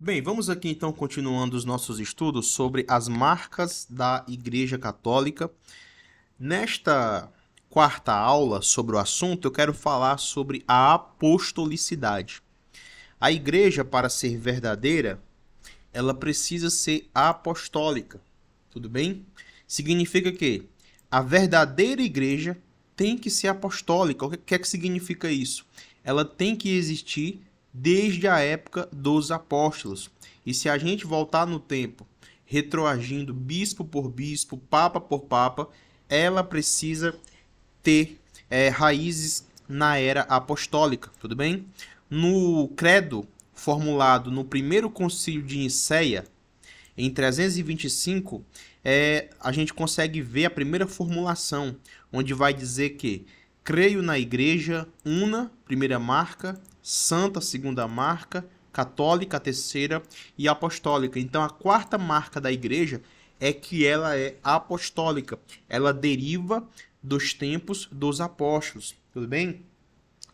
Bem, vamos aqui então continuando os nossos estudos sobre as marcas da Igreja Católica. Nesta quarta aula sobre o assunto, eu quero falar sobre a apostolicidade. A Igreja, para ser verdadeira, ela precisa ser apostólica, tudo bem? Significa que a verdadeira Igreja tem que ser apostólica. O que é que significa isso? Ela tem que existir desde a época dos apóstolos. E se a gente voltar no tempo, retroagindo bispo por bispo, papa por papa, ela precisa ter raízes na era apostólica, tudo bem? No credo formulado no primeiro concílio de Nicéia, em 325, a gente consegue ver a primeira formulação, onde vai dizer que creio na igreja una, primeira marca, santa, segunda marca, católica, terceira e apostólica. Então a quarta marca da igreja é que ela é apostólica. Ela deriva dos tempos dos apóstolos. Tudo bem?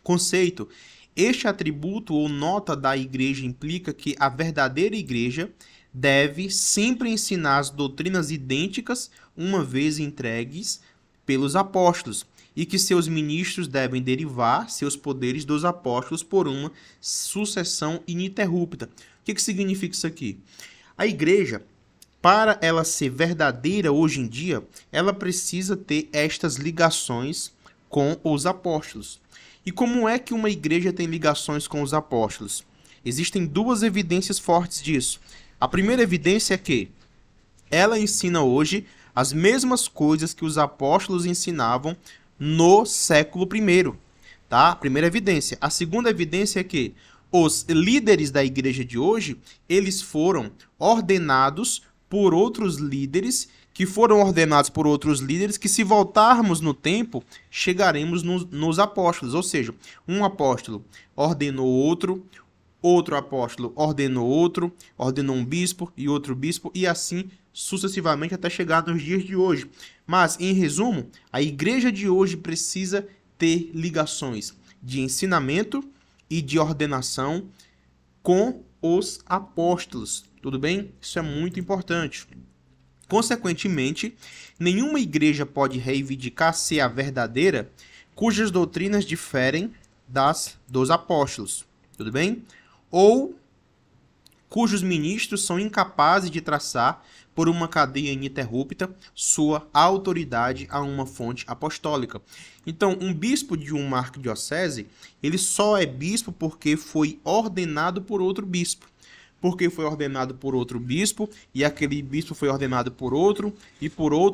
Conceito. Este atributo ou nota da igreja implica que a verdadeira igreja deve sempre ensinar as doutrinas idênticas uma vez entregues pelos apóstolos e que seus ministros devem derivar seus poderes dos apóstolos por uma sucessão ininterrupta. O que significa isso aqui? A igreja, para ela ser verdadeira hoje em dia, ela precisa ter estas ligações com os apóstolos. E como é que uma igreja tem ligações com os apóstolos? Existem duas evidências fortes disso. A primeira evidência é que ela ensina hoje as mesmas coisas que os apóstolos ensinavam no século I, tá? Primeira evidência. A segunda evidência é que os líderes da igreja de hoje, eles foram ordenados por outros líderes, que foram ordenados por outros líderes, que se voltarmos no tempo, chegaremos nos apóstolos. Ou seja, um apóstolo ordenou outro, outro apóstolo ordenou outro, ordenou um bispo e outro bispo, e assim sucessivamente até chegar nos dias de hoje. Mas, em resumo, a igreja de hoje precisa ter ligações de ensinamento e de ordenação com os apóstolos. Tudo bem? Isso é muito importante. Consequentemente, nenhuma igreja pode reivindicar ser a verdadeira cujas doutrinas diferem das dos apóstolos. Tudo bem? Ou cujos ministros são incapazes de traçar por uma cadeia ininterrupta sua autoridade a uma fonte apostólica. Então, um bispo de uma arquidiocese, ele só é bispo porque foi ordenado por outro bispo. Porque foi ordenado por outro bispo, e aquele bispo foi ordenado por outro,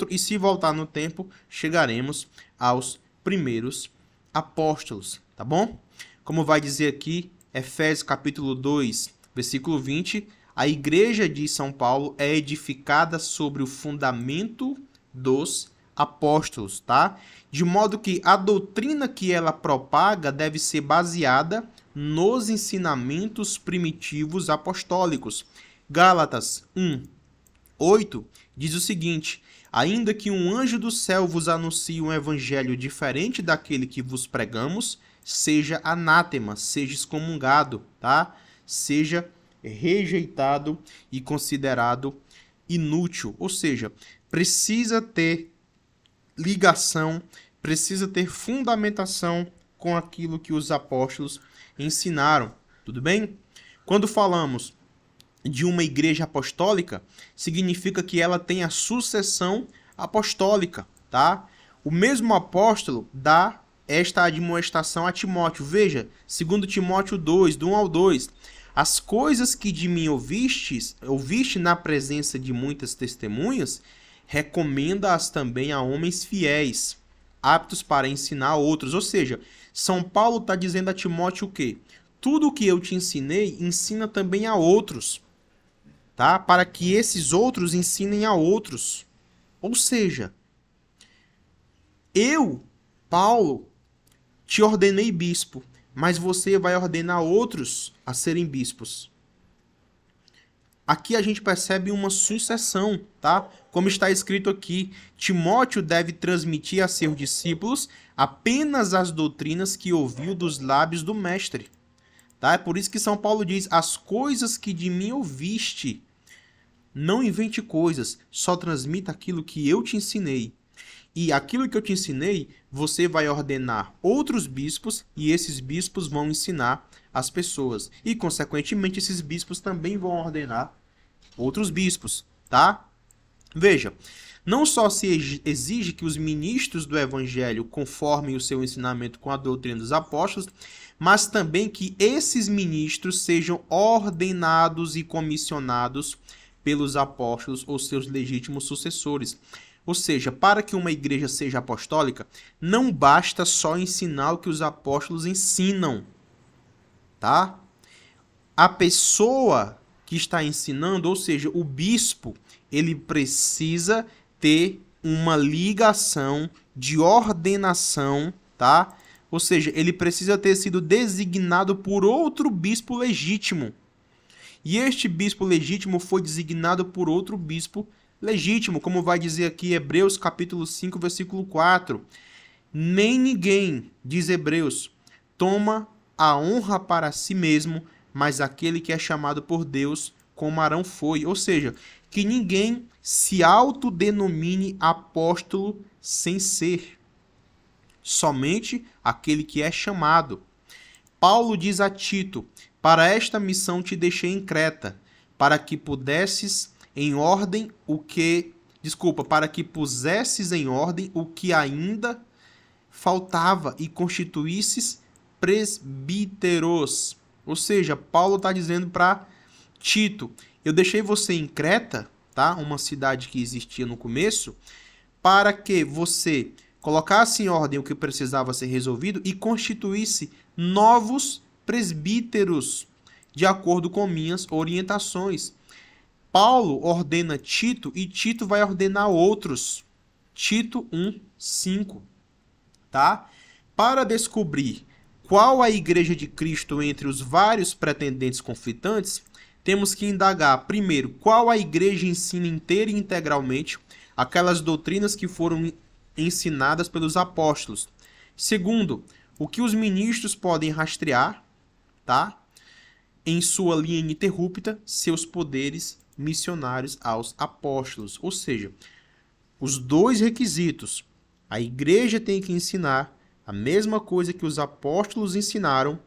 e se voltar no tempo, chegaremos aos primeiros apóstolos, tá bom? Como vai dizer aqui, Efésios capítulo 2, versículo 20, a igreja de São Paulo é edificada sobre o fundamento dos apóstolos, tá? De modo que a doutrina que ela propaga deve ser baseada nos ensinamentos primitivos apostólicos. Gálatas 1, 8 diz o seguinte: ainda que um anjo do céu vos anuncie um evangelho diferente daquele que vos pregamos, seja anátema, seja excomungado, tá? Seja rejeitado e considerado inútil. Ou seja, precisa ter ligação, precisa ter fundamentação com aquilo que os apóstolos ensinaram. Tudo bem? Quando falamos de uma igreja apostólica, significa que ela tem a sucessão apostólica, tá? O mesmo apóstolo dá esta admoestação a Timóteo. Veja, 2 Timóteo 2, do 1 ao 2. As coisas que de mim ouviste na presença de muitas testemunhas, recomenda-as também a homens fiéis, aptos para ensinar outros. Ou seja, São Paulo está dizendo a Timóteo o quê? Tudo o que eu te ensinei, ensina também a outros, tá? Para que esses outros ensinem a outros. Ou seja, eu, Paulo, te ordenei bispo, mas você vai ordenar outros a serem bispos. Aqui a gente percebe uma sucessão, tá? Como está escrito aqui, Timóteo deve transmitir a seus discípulos apenas as doutrinas que ouviu dos lábios do mestre. Tá? É por isso que São Paulo diz: as coisas que de mim ouviste, não invente coisas, só transmita aquilo que eu te ensinei. E aquilo que eu te ensinei, você vai ordenar outros bispos e esses bispos vão ensinar as pessoas. E, consequentemente, esses bispos também vão ordenar outros bispos, tá? Veja, não só se exige que os ministros do evangelho conformem o seu ensinamento com a doutrina dos apóstolos, mas também que esses ministros sejam ordenados e comissionados pelos apóstolos ou seus legítimos sucessores. Ou seja, para que uma igreja seja apostólica, não basta só ensinar o que os apóstolos ensinam, tá? A pessoa que está ensinando, ou seja, o bispo, ele precisa ter uma ligação de ordenação, tá? Ou seja, ele precisa ter sido designado por outro bispo legítimo. E este bispo legítimo foi designado por outro bispo legítimo, como vai dizer aqui Hebreus capítulo 5, versículo 4. Nem ninguém, diz Hebreus, toma a honra para si mesmo, mas aquele que é chamado por Deus, como Arão foi. Ou seja, que ninguém se autodenomine apóstolo sem ser. Somente aquele que é chamado. Paulo diz a Tito: para esta missão te deixei em Creta, para que pusesses em ordem o que ainda faltava e constituísses presbíteros. Ou seja, Paulo está dizendo para Tito: eu deixei você em Creta, tá? Uma cidade que existia no começo, para que você colocasse em ordem o que precisava ser resolvido e constituísse novos presbíteros, de acordo com minhas orientações. Paulo ordena Tito e Tito vai ordenar outros. Tito 1:5, tá? Para descobrir qual a igreja de Cristo entre os vários pretendentes conflitantes, temos que indagar, primeiro, qual a igreja ensina inteira e integralmente aquelas doutrinas que foram ensinadas pelos apóstolos. Segundo, o que os ministros podem rastrear, tá? Em sua linha ininterrupta, seus poderes missionários aos apóstolos. Ou seja, os dois requisitos. A igreja tem que ensinar a mesma coisa que os apóstolos ensinaram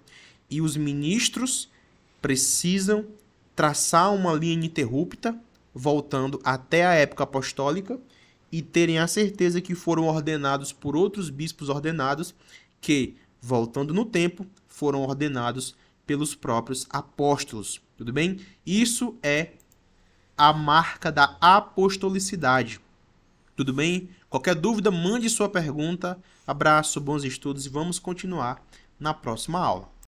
e os ministros precisam traçar uma linha ininterrupta, voltando até a época apostólica, e terem a certeza que foram ordenados por outros bispos ordenados que, voltando no tempo, foram ordenados pelos próprios apóstolos. Tudo bem? Isso é a marca da apostolicidade. Tudo bem? Qualquer dúvida, mande sua pergunta. Abraço, bons estudos e vamos continuar na próxima aula.